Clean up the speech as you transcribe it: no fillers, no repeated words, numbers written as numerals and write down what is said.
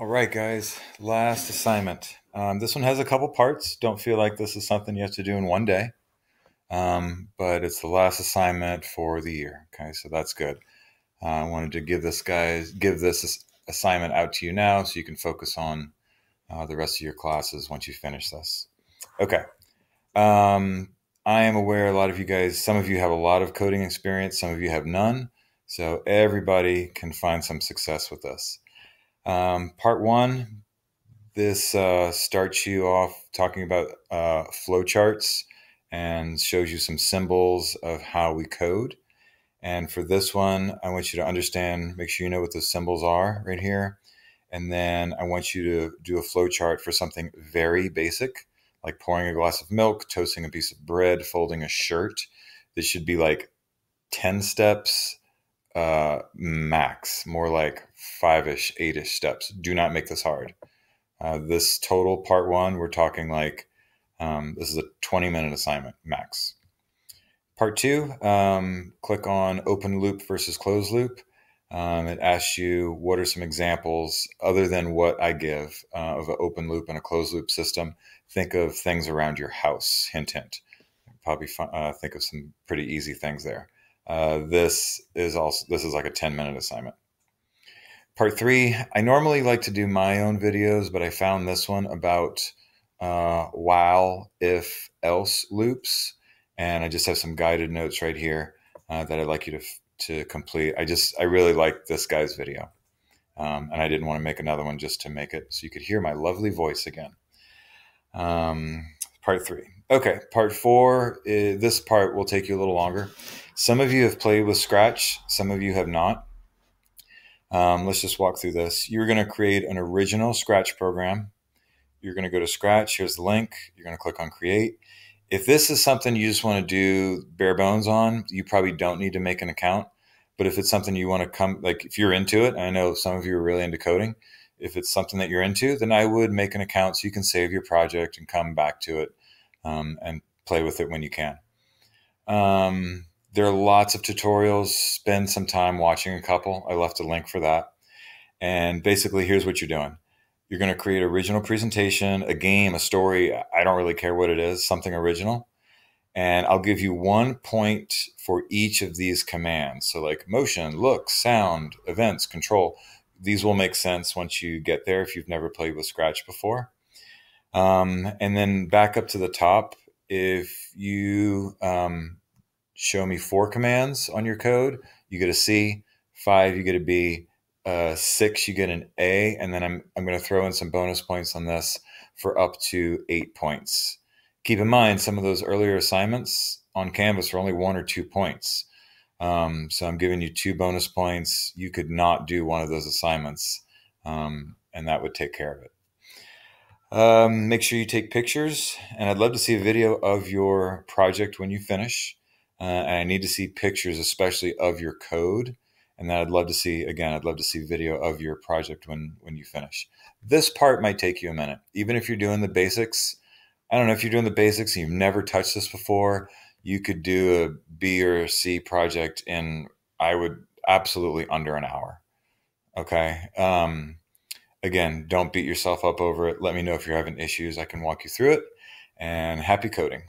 All right, guys, last assignment. This one has a couple parts. Don't feel like this is something you have to do in one day, but it's the last assignment for the year. Okay, so that's good. I wanted to give this assignment out to you now so you can focus on the rest of your classes once you finish this. Okay. I am aware a lot of you guys, some of you have a lot of coding experience, some of you have none. So everybody can find some success with this. Part one, this starts you off talking about flowcharts and shows you some symbols of how we code. And for this one, I want you to understand, make sure you know what those symbols are right here. And then I want you to do a flowchart for something very basic, like pouring a glass of milk, toasting a piece of bread, folding a shirt. This should be like 10 steps max, more like 5-ish, 8-ish steps. Do not make this hard. This total part one, we're talking like this is a 20-minute assignment max. Part two, click on open loop versus closed loop. It asks you what are some examples other than what I give of an open loop and a closed loop system. Think of things around your house. Hint, hint. Probably think of some pretty easy things there. This is like a 10-minute assignment. Part three, I normally like to do my own videos, but I found this one about while, if, else loops. And I just have some guided notes right here that I'd like you to complete. I really like this guy's video. And I didn't want to make another one just to make it so you could hear my lovely voice again. Part three. Okay, part four, this part will take you a little longer. Some of you have played with Scratch, some of you have not. Let's just walk through this. You're going to create an original Scratch program. You're going to go to Scratch. Here's the link. You're going to click on Create. If this is something you just want to do bare bones on, you probably don't need to make an account. But if it's something you want to like if you're into it, I know some of you are really into coding. If it's something that you're into, then I would make an account so you can save your project and come back to it and play with it when you can. There are lots of tutorials. Spend some time watching a couple. I left a link for that. And basically, here's what you're doing. You're going to create original presentation, a game, a story. I don't really care what it is, something original. And I'll give you 1 point for each of these commands. So like motion, look, sound, events, control. These will make sense once you get there if you've never played with Scratch before. And then back up to the top, if you show me 4 commands on your code, you get a C. 5, you get a B. 6, you get an A. And then I'm going to throw in some bonus points on this for up to 8 points. Keep in mind, some of those earlier assignments on Canvas are only 1 or 2 points. So I'm giving you 2 bonus points. You could not do one of those assignments, and that would take care of it. Make sure you take pictures, and I'd love to see a video of your project when you finish. And I need to see pictures, especially of your code. And then I'd love to see video of your project when you finish. This part might take you a minute. Even if you're doing the basics, I don't know if you're doing the basics and you've never touched this before, you could do a B or a C project in, I would absolutely under an hour. Okay. Again, don't beat yourself up over it. Let me know if you're having issues. I can walk you through it. And happy coding.